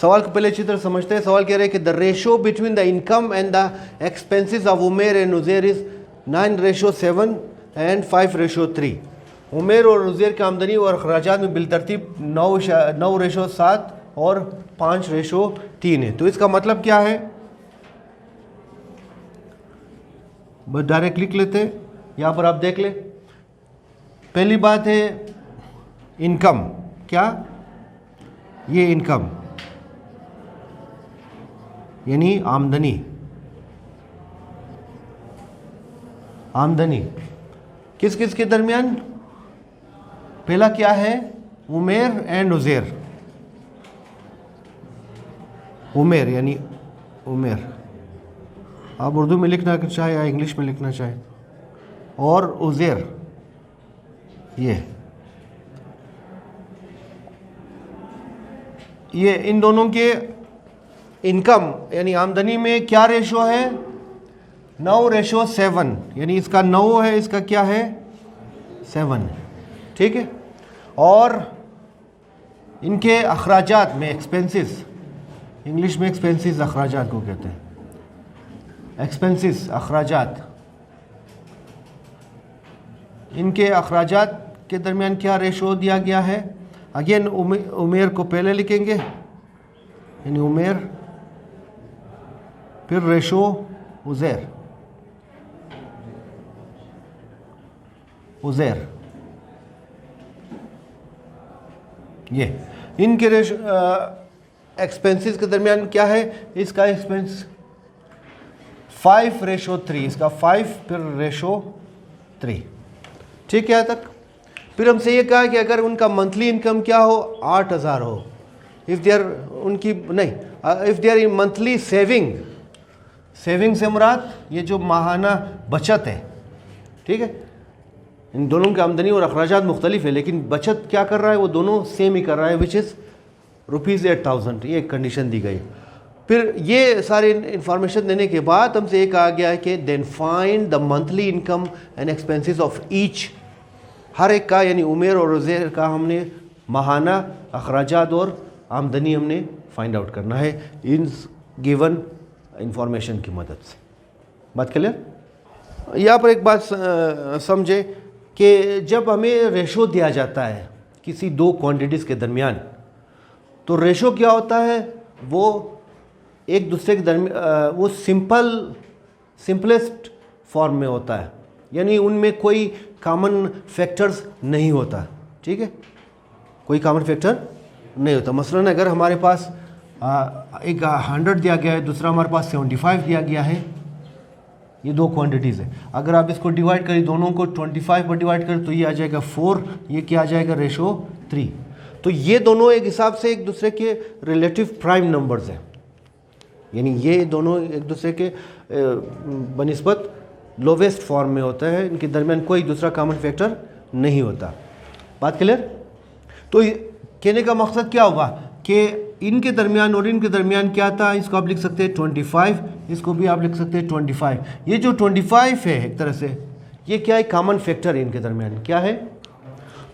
सवाल को पहले अच्छी तरह समझते हैं। सवाल कह रहे हैं कि the ratio between the income and the expenses of Umer and Uzair is 9:7 and 5:3। Umer और उज़ैर की आमदनी और अखराजात में बिलतरतीब 9:7 और 5:3 है। तो इसका मतलब क्या है, बस डायरेक्ट लिख लेते हैं। यहाँ पर आप देख ले, पहली बात है इनकम। क्या? ये इनकम यानी आमदनी। आमदनी किस किस के दरमियान? पहला क्या है? उमेर एंड उज़ैर। उमेर यानी उमेर, आप उर्दू में लिखना चाहे या इंग्लिश में लिखना चाहे, और उज़ैर ये इन दोनों के इनकम यानी आमदनी में क्या रेशो है? 9:7, यानी इसका 9 है, इसका क्या है? 7, ठीक है। और इनके अखराजात में एक्सपेंसेस, इंग्लिश में एक्सपेंसेस अखराजात को कहते हैं, एक्सपेंसेस अखराजात, इनके अखराजात के दरमियान क्या रेशो दिया गया है? अगेन उमेर को पहले लिखेंगे यानी उमेर, फिर रेशो उज़ैर, उज़ैर ये इनके रेशो एक्सपेंसेस के दरमियान क्या है? इसका एक्सपेंस 5:3, इसका 5 फिर रेशो 3, ठीक है यहाँ तक। फिर हमसे ये कहा कि अगर उनका मंथली इनकम क्या हो? 8,000 हो। इफ़ देयर उनकी नहीं, if there monthly saving, saving से मुराद ये जो माहाना बचत है, ठीक है। इन दोनों की आमदनी और अखराजात मुख्तलिफ है, लेकिन बचत क्या कर रहा है? वो दोनों सेम ही कर रहा है, विच इज़ ₹8,000। ये एक कंडीशन दी गई। फिर ये सारी इंफॉर्मेशन देने के बाद हमसे ये कहा गया है कि then find the monthly income and expenses of each, हर एक का यानी उमेर और उज़ैर का हमने माहाना अखराजात और आमदनी हमने फाइंड आउट करना है इन गिवन इंफॉर्मेशन की मदद से। बात क्लियर? यहाँ पर एक बात समझे कि जब हमें रेशो दिया जाता है किसी दो क्वांटिटीज़ के दरमियान, तो रेशो क्या होता है? वो एक दूसरे के दरमियान वो सिंपलेस्ट फॉर्म में होता है, यानी उनमें कोई कॉमन फैक्टर्स नहीं होता, ठीक है। कोई कॉमन फैक्टर नहीं होता। मसलन अगर हमारे पास एक 100 दिया गया है, दूसरा हमारे पास 75 दिया गया है, ये दो क्वांटिटीज़ है। अगर आप इसको डिवाइड करें, दोनों को 25 पर डिवाइड करें तो ये आ जाएगा 4, ये क्या आ जाएगा? रेशो 3। तो ये दोनों एक हिसाब से एक दूसरे के रिलेटिव प्राइम नंबर्स हैं, यानी ये दोनों एक दूसरे के बनिस्बत लोवेस्ट फॉर्म में होता है, इनके दरमियान कोई दूसरा कॉमन फैक्टर नहीं होता। बात क्लियर? तो कहने का मकसद क्या होगा कि इनके दरमियान और इनके दरमियान क्या था? इसको आप लिख सकते हैं 25, इसको भी आप लिख सकते हैं 25। ये जो 25 है एक तरह से ये क्या है? कॉमन फैक्टर है इनके दरमियान, क्या है?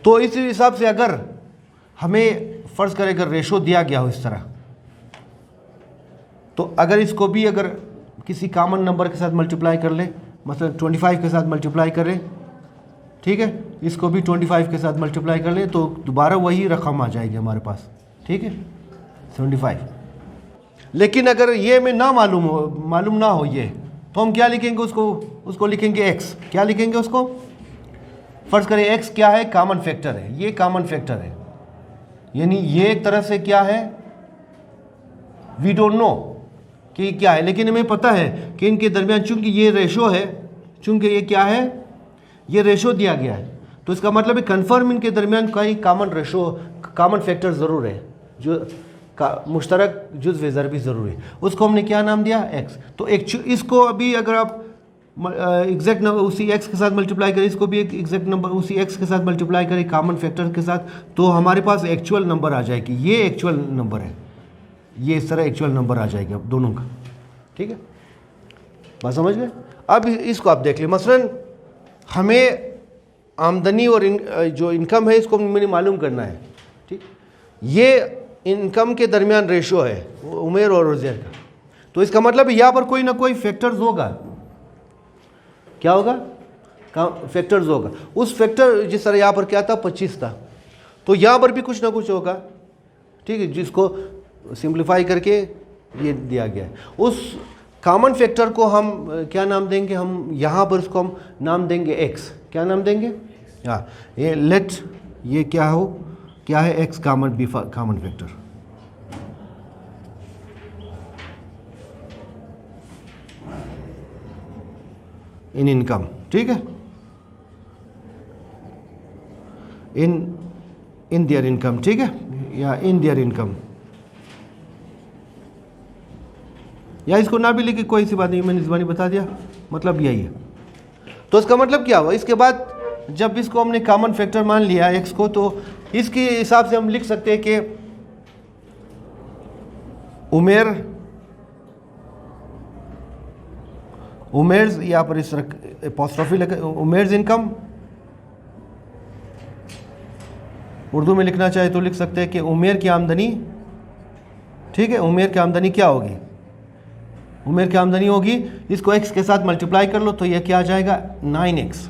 तो इस हिसाब से अगर हमें फ़र्ज़ करें अगर रेशो दिया गया हो इस तरह, तो अगर इसको भी अगर किसी कॉमन नंबर के साथ मल्टीप्लाई कर ले, मतलब 25 के साथ मल्टीप्लाई करें, ठीक है, इसको भी 25 के साथ मल्टीप्लाई कर ले, तो दोबारा वही रकम आ जाएगी हमारे पास, ठीक है, 75। लेकिन अगर ये हमें ना मालूम ना हो ये, तो हम क्या लिखेंगे? उसको लिखेंगे x। क्या लिखेंगे उसको? फ़र्ज़ करें x क्या है? कॉमन फैक्टर है, ये कॉमन फैक्टर है, यानी ये एक तरह से क्या है? वी डोंट नो कि क्या है, लेकिन हमें पता है कि इनके दरमियान चूंकि ये रेशो है, चूंकि ये क्या है? ये रेशो दिया गया है, तो इसका मतलब है कन्फर्म इनके दरमियान कई कॉमन रेशो, कॉमन फैक्टर ज़रूर है, जो मुश्तरक जुज़्व ज़रबी ज़रूर है। उसको हमने क्या नाम दिया? x। तो इसको अभी अगर आप एग्जैक्ट नंबर उसी x के साथ मल्टीप्लाई करें, इसको भी एक एग्जैक्ट नंबर उसी x के साथ मल्टीप्लाई करें कॉमन फैक्टर के साथ, तो हमारे पास एक्चुअल नंबर आ जाएगी। ये एक्चुअल नंबर है, ये इस तरह एक्चुअल नंबर आ जाएगा दोनों का, ठीक है। बात समझ गए? अब इसको आप देख लें, मसलन हमें आमदनी और जो इनकम है इसको मैंने मालूम करना है, ठीक। ये इनकम के दरमियान रेशो है उमेर और उज़ैर का, तो इसका मतलब यहाँ पर कोई ना कोई फैक्टर्स होगा। क्या होगा? फैक्टर्स होगा। उस फैक्टर जिस तरह यहाँ पर क्या था 25 था, तो यहाँ पर भी कुछ ना कुछ होगा। ठीक है, जिसको सिंप्लीफाई करके ये दिया गया है। उस कॉमन फैक्टर को हम क्या नाम देंगे? हम यहाँ पर उसको हम नाम देंगे x। क्या नाम देंगे? हाँ, ये लेट ये क्या हो, क्या है? x common, B common factor. इन इनकम, ठीक है, इन देयर इनकम, ठीक है, या इन देयर इनकम, या इसको ना भी लिखे कोई सी बात नहीं, मैंने ज़बानी बता दिया, मतलब यही है। तो इसका मतलब क्या हुआ? इसके बाद जब इसको हमने कॉमन फैक्टर मान लिया x को, तो इसके हिसाब से हम लिख सकते हैं कि उमेर्स यहाँ पर इस एपोस्ट्रोफी लगा, उमेर्स इनकम, उर्दू में लिखना चाहे तो लिख सकते हैं कि उमेर की आमदनी। ठीक है, उमेर की आमदनी क्या होगी? उमेर की आमदनी होगी, इसको x के साथ मल्टीप्लाई कर लो तो ये क्या आ जाएगा? 9x।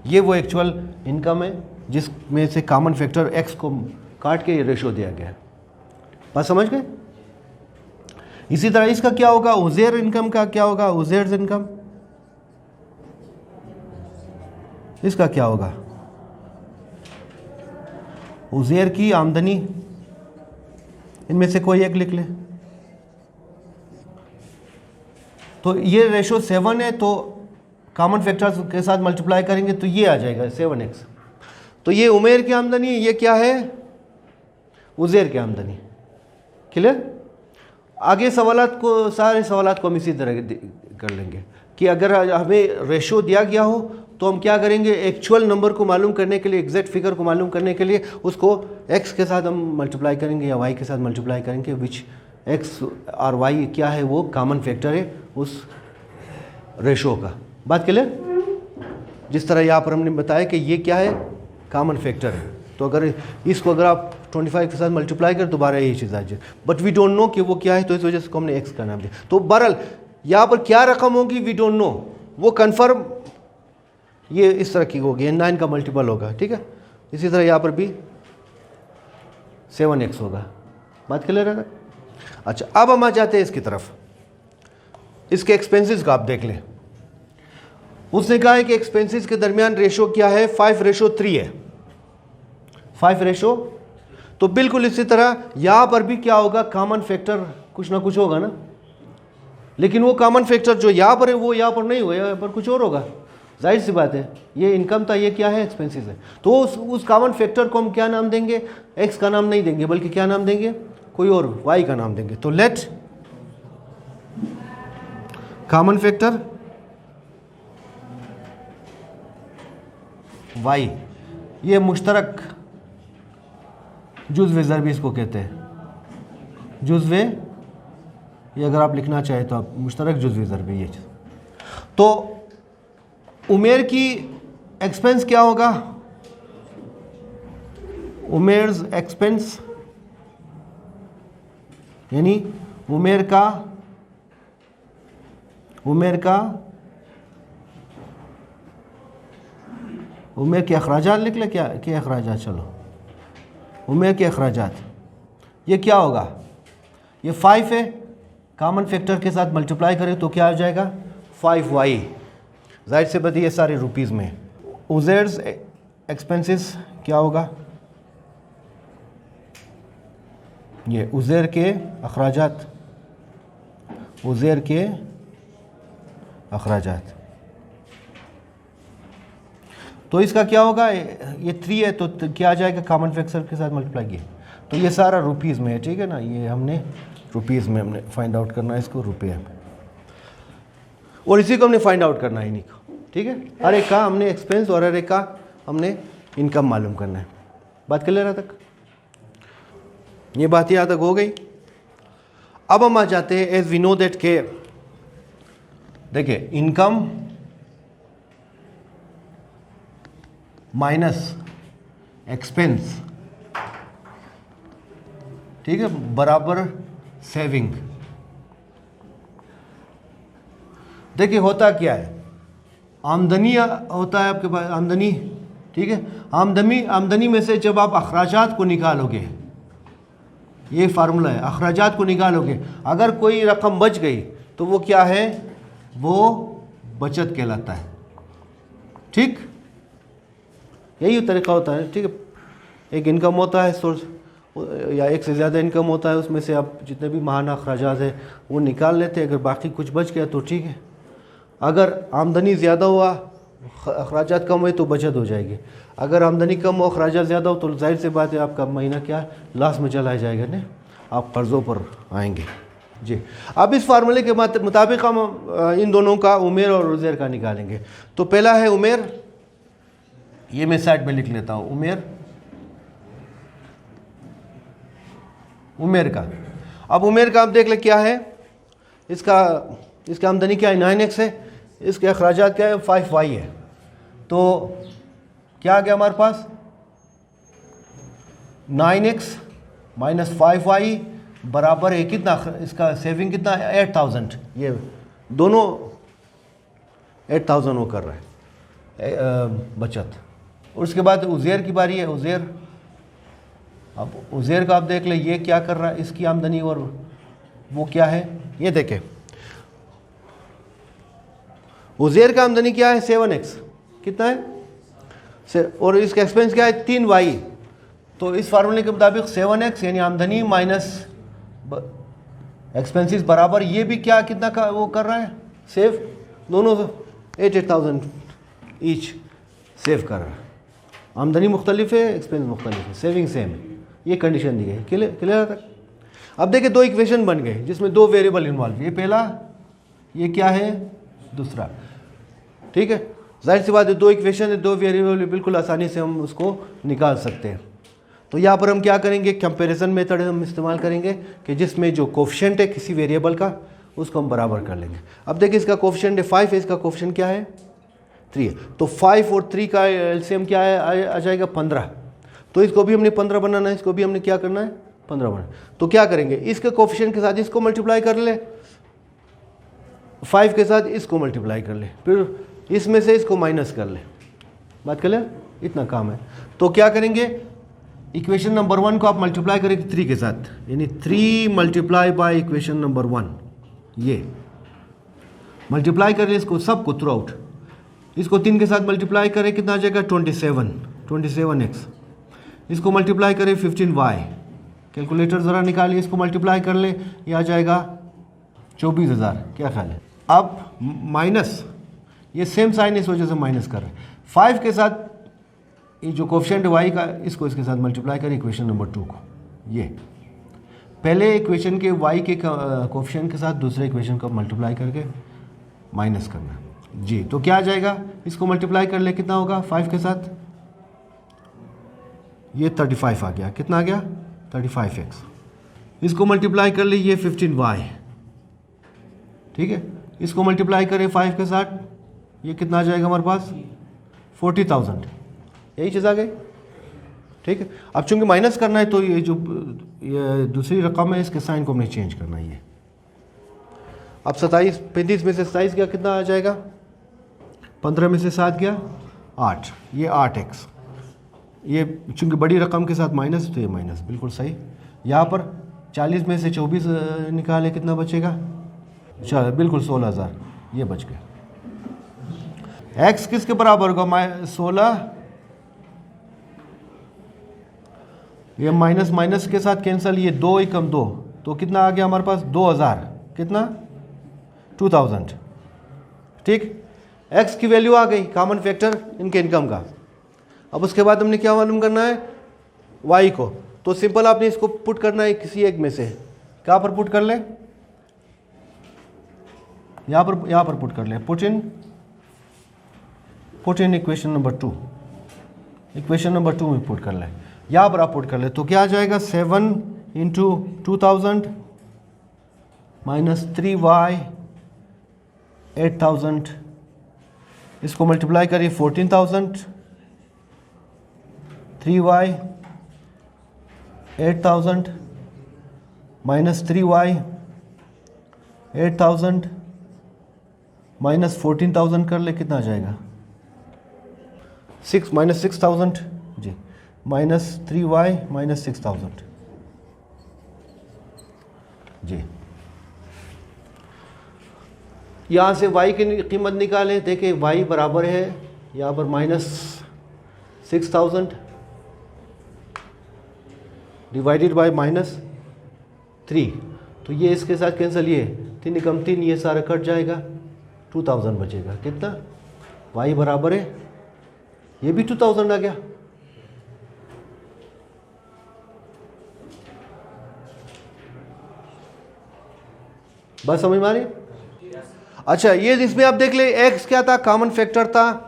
ये वो एक्चुअल इनकम है जिसमें से कॉमन फैक्टर x को काट के ये रेशो दिया गया है। बात समझ गए? इसी तरह इसका क्या होगा? उज़ैर इनकम का क्या होगा? उज़ैर इनकम, इसका क्या होगा? उज़ैर की आमदनी, इनमें से कोई एक लिख ले। तो ये रेशो 7 है, तो कॉमन फैक्टर्स के साथ मल्टीप्लाई करेंगे तो ये आ जाएगा 7x। तो ये उमेर की आमदनी, ये क्या है? उज़ैर की आमदनी। क्लियर? आगे सवालात को, सारे सवालात को हम इसी तरह कर लेंगे कि अगर हमें रेशो दिया गया हो तो हम क्या करेंगे? एक्चुअल नंबर को मालूम करने के लिए, एग्जैक्ट फिगर को मालूम करने के लिए उसको x के साथ हम मल्टीप्लाई करेंगे या y के साथ मल्टीप्लाई करेंगे, विच x और y क्या है? वो कॉमन फैक्टर है उस रेशो का। बात क्लियर? जिस तरह यहाँ पर हमने बताया कि ये क्या है? कॉमन फैक्टर है। तो अगर इसको अगर आप 25 के साथ मल्टीप्लाई कर, दोबारा यही चीज़ आ जाए, बट वी डोंट नो कि वो क्या है, तो इस वजह से हमने x का नाम दिया। तो बहरहाल यहाँ पर क्या रकम होगी वी डोंट नो, वो कन्फर्म ये इस तरह की होगी, 9 का मल्टीपल होगा। ठीक है, इसी तरह यहाँ पर भी 7x होगा। बात क्लियर है? अच्छा, अब हम आ जाते हैं इसकी तरफ। इसके एक्सपेंसेस का आप देख लें। उसने कहा है कि एक्सपेंसेस के दरमियान रेशो क्या है? 5:3 है। 5:, तो बिल्कुल इसी तरह यहाँ पर भी क्या होगा? कॉमन फैक्टर कुछ ना कुछ होगा ना, लेकिन वो कॉमन फैक्टर जो यहाँ पर है वो यहाँ पर नहीं होगा, यहाँ पर कुछ और होगा। जाहिर सी बात है, ये इनकम था, ये क्या है? एक्सपेंसेस है। तो उस कॉमन फैक्टर को हम क्या नाम देंगे? x का नाम नहीं देंगे, बल्कि क्या नाम देंगे? कोई और y का नाम देंगे। तो लेट कॉमन फैक्टर y, ये मुश्तरक जुज़्व ज़र भी इसको कहते हैं। जुज़्व, ये अगर आप लिखना चाहे तो आप मुश्तरक जुज़्व ज़र भी ये चीज़। तो उमेर की एक्सपेंस क्या होगा? उमेर्स एक्सपेंस, यानी उमेर के अखराजात लिख ले। क्या के अखराजात? चलो, उमेर के अखराजात, ये क्या होगा? ये 5 है, कॉमन फैक्टर के साथ मल्टीप्लाई करें तो क्या आ जाएगा? 5y। जाहिर से बात ये सारे रुपीज़ में। उज़ैर्स एक्सपेंसेस क्या होगा? ये उज़ैर के अखराजात, उज़ैर के अखराजात। तो इसका क्या होगा? ये 3 है, तो क्या आ जाएगा? कॉमन फैक्टर के साथ मल्टीप्लाई किए तो ये सारा रुपीज़ में है। ठीक है ना, ये हमने रुपीज़ में हमने फाइंड आउट करना है इसको, रुपये में, और इसी को हमने फाइंड आउट करना है इन्हीं को। ठीक है, हर एक का हमने एक्सपेंस और हर एक का हमने इनकम मालूम करना है। बात कर ले रहा तक, ये बात यहाँ तक हो गई। अब हम आ जाते हैं एज वी नो दैट के, देखिए, इनकम माइनस एक्सपेंस, ठीक है, बराबर सेविंग। देखिए होता क्या है, आमदनी होता है आपके पास, आमदनी, ठीक है। आमदनी में से जब आप अखराजात को निकालोगे, ये फार्मूला है, अखराजात को निकालोगे, अगर कोई रकम बच गई तो वो क्या है, वो बचत कहलाता है। ठीक, यही तरीका होता है। ठीक है, एक इनकम होता है सोर्स, या एक से ज़्यादा इनकम होता है, उसमें से आप जितने भी माहाना अखराजात है वो निकाल लेते हैं। अगर बाकी कुछ बच गया तो ठीक है, अगर आमदनी ज़्यादा हुआ अखराजात कम हुए तो बचत हो जाएगी। अगर आमदनी कम हो अखराजात ज़्यादा हो तो जाहिर सी बात है आपका महीना क्या लॉस में चला जाएगा ना, आप कर्ज़ों पर आएंगे। जी, अब इस फार्मूले के मुताबिक हम इन दोनों का उमेर और उज़ैर का निकालेंगे। तो पहला है उमेर, ये मैं साइड में लिख लेता हूँ, उमेर का। अब उमेर का आप देख ले क्या है, इसका आमदनी क्या है 9x है, इसके अखराजात क्या है 5y है। तो क्या आ गया हमारे पास 9x माइनस 5y बराबर है कितना, इसका सेविंग कितना 8000, ये दोनों 8000 वो कर रहा है बचत। और उसके बाद उज़ैर की बारी है, उज़ैर। अब उज़ैर का आप देख ले ये क्या कर रहा है, इसकी आमदनी और वो क्या है, ये देखें उज़ैर का आमदनी क्या है 7x, कितना है और इसका एक्सपेंस क्या है 3y। तो इस फार्मूले के मुताबिक 7x यानी आमदनी माइनस एक्सपेंसेस बराबर ये भी क्या कितना का वो कर रहा है सेव, दोनों 8,000 ईच सेव कर रहा है। आमदनी मुख्तलिफ है, एक्सपेंस मुख्तलिफ है, सेविंग सेम है, ये कंडीशन दी गई। क्लियर तक। अब देखिए दो इक्वेशन बन गए जिसमें दो वेरिएबल इन्वॉल्व, ये पहला, ये क्या है दूसरा। ठीक है, जाहिर सी बात है दो इक्वेशन है, दो वेरिएबल, बिल्कुल आसानी से हम उसको निकाल सकते हैं। तो यहाँ पर हम क्या करेंगे, कंपैरिजन मेथड हम इस्तेमाल करेंगे कि जिसमें जो कोफिशिएंट है किसी वेरिएबल का उसको हम बराबर कर लेंगे। अब देखिए इसका कोफिशिएंट है 5 है, इसका कोफिशिएंट क्या है 3 है। तो 5 और 3 का एलसीएम क्या है आ जाएगा 15। तो इसको भी हमने 15 बनाना है, इसको भी हमने क्या करना है 15 बनाना। तो क्या करेंगे, इसके कोफिशिएंट के साथ इसको मल्टीप्लाई कर ले, 5 के साथ इसको मल्टीप्लाई कर ले, फिर इसमें से इसको माइनस कर ले। बात कर ले, इतना काम है। तो क्या करेंगे, इक्वेशन नंबर 1 को आप मल्टीप्लाई करेंगे 3 के साथ, यानी 3 मल्टीप्लाई बाय इक्वेशन नंबर 1, ये मल्टीप्लाई करें इसको सबको थ्रू आउट। इसको 3 के साथ मल्टीप्लाई करें कितना आ जाएगा 27x। इसको मल्टीप्लाई करें 15y, कैलकुलेटर ज़रा निकालिए, इसको मल्टीप्लाई कर ले, ये आ जाएगा 24,000। क्या ख्याल है। अब माइनस, ये सेम साइन इस वजह से माइनस कर रहे हैं। 5 के साथ ये जो कोफिशिएंट y का, इसको इसके साथ मल्टीप्लाई करें इक्वेशन नंबर 2 को। ये पहले इक्वेशन के y के कोफिशिएंट के साथ दूसरे इक्वेशन का मल्टीप्लाई करके माइनस करना जी। तो क्या आ जाएगा, इसको मल्टीप्लाई कर ले, कितना होगा 5 के साथ, ये 35 आ गया, कितना आ गया 35x। इसको मल्टीप्लाई कर ले, ये 15y, ठीक है। इसको मल्टीप्लाई करें 5 के साथ, ये कितना आ जाएगा हमारे पास 40,000, यही चीज़ आ गई। ठीक है, अब चूंकि माइनस करना है तो ये जो ये दूसरी रकम है इसके साइन को हमने चेंज करना ही है। अब 35 में से 27 गया, कितना आ जाएगा 15 में से 7 गया 8, ये 8x। ये चूंकि बड़ी रकम के साथ माइनस तो ये माइनस, बिल्कुल सही। यहाँ पर 40 में से 24 निकाले, कितना बचेगा, चलो बिल्कुल 16,000, ये बच गया। x किसके बराबर होगा 16, ये माइनस माइनस के साथ कैंसिल, ये 2 एकम 2, तो कितना आ गया हमारे पास 2000, कितना 2000। ठीक, x की वैल्यू आ गई, कॉमन फैक्टर इनके इनकम का। अब उसके बाद हमने क्या मालूम करना है y को, तो सिंपल आपने इसको पुट करना है किसी एक में से। कहाँ पर पुट कर ले, यहाँ पर पुट कर ले, put in equation number 2, equation number 2 में पुट कर ले, यहाँ पर आप पुट कर ले। तो क्या आ जाएगा 7 इंटू 2000 माइनस 3y 8000, इसको मल्टीप्लाई करिए 14,000, 3y 8000 -3y 8000 -14,000 कर ले, कितना आ जाएगा? 6,000 जी, -3y -6,000 जी। यहाँ से y की कीमत निकालें। देखें y बराबर है यहाँ पर -6,000 डिवाइडेड बाय -3, तो ये इसके साथ कैंसिल, ये 3 कम 3, ये सारा कट जाएगा, 2000 बचेगा। कितना? y बराबर है, ये भी 2000 आ गया। बस समझ में आ रही? अच्छा, ये इसमें आप देख ले, x क्या था? कॉमन फैक्टर था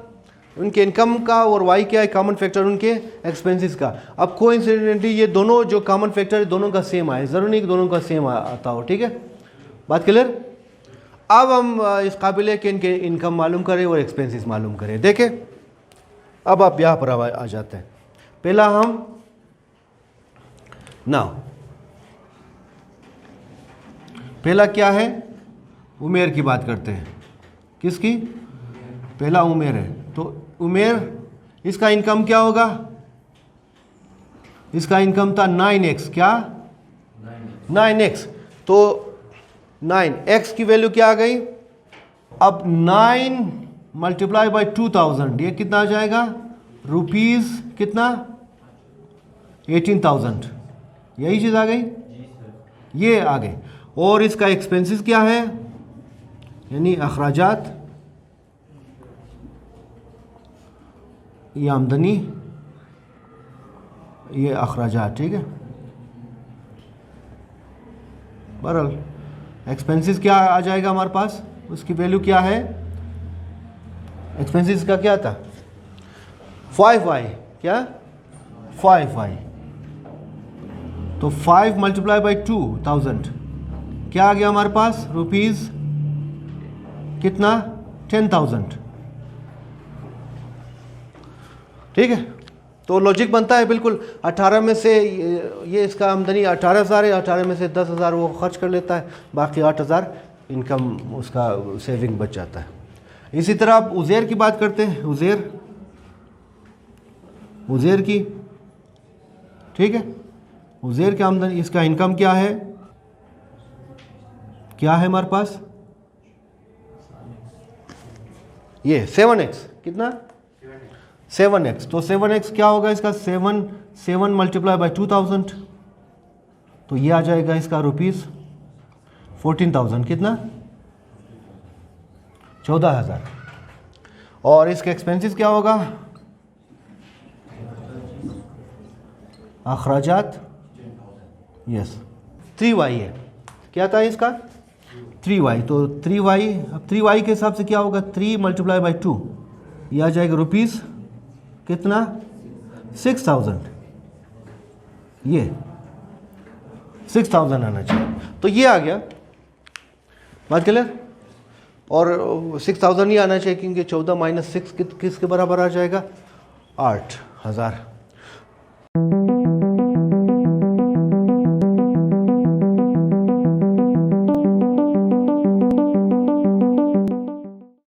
उनके इनकम का, और y क्या है? कॉमन फैक्टर उनके एक्सपेंसेस का। अब कोइंसिडेंटली ये दोनों जो कॉमन फैक्टर है दोनों का सेम आए, ज़रूरी नहीं कि दोनों का सेम आता हो। ठीक है, बात क्लियर? अब हम इस काबिल है कि इनके इनकम मालूम करें और एक्सपेंसेस मालूम करें। देखें, अब आप यहाँ पर आ जाते हैं। पहला हम पहला क्या है? उमेर की बात करते हैं। किसकी? पहला उमेर है। तो उमेर, इसका इनकम क्या होगा? इसका इनकम था 9x। क्या? 9x। तो 9x की वैल्यू क्या आ गई? अब 9 मल्टीप्लाई बाई 2000, ये कितना आ जाएगा? रुपीज़ कितना? 18,000। यही चीज़ आ गई, ये आ गई। और इसका एक्सपेंसेस क्या है? यानी अखराजात, ये आमदनी, ये अखराजात। ठीक है, बहरहाल एक्सपेंसेस क्या आ जाएगा हमारे पास? उसकी वैल्यू क्या है? एक्सपेंसेस का क्या था? 5y। क्या? 5y। तो 5 मल्टीप्लाई बाई 2000 क्या आ गया हमारे पास? रुपीज़ कितना? 10,000। ठीक है, तो लॉजिक बनता है बिल्कुल। 18 में से ये इसका आमदनी 18,000 है, 18 में से 10,000 वो खर्च कर लेता है, बाकी 8,000 इनकम उसका सेविंग बच जाता है। इसी तरह आप उज़ैर की बात करते हैं। उज़ैर की, ठीक है, उज़ैर की आमदनी, इसका इनकम क्या है? क्या है हमारे पास? ये 7x। कितना? 7x। तो 7x क्या होगा इसका? 7 मल्टीप्लाई बाई 2000, तो ये आ जाएगा इसका रुपीज़ 14,000। कितना? 14,000। और इसके एक्सपेंसेस क्या होगा? अखराजात, यस, 3y है। क्या था इसका? 3y। तो 3y, अब 3y के हिसाब से क्या होगा? 3 मल्टीप्लाई बाई 2, यह आ जाएगा रुपीज़ कितना? 6,000। ये 6,000 आना चाहिए, तो ये आ गया। बात क्लियर? और 6,000 ही आना चाहिए क्योंकि 14 माइनस 6 किसके बराबर आ जाएगा? 8,000।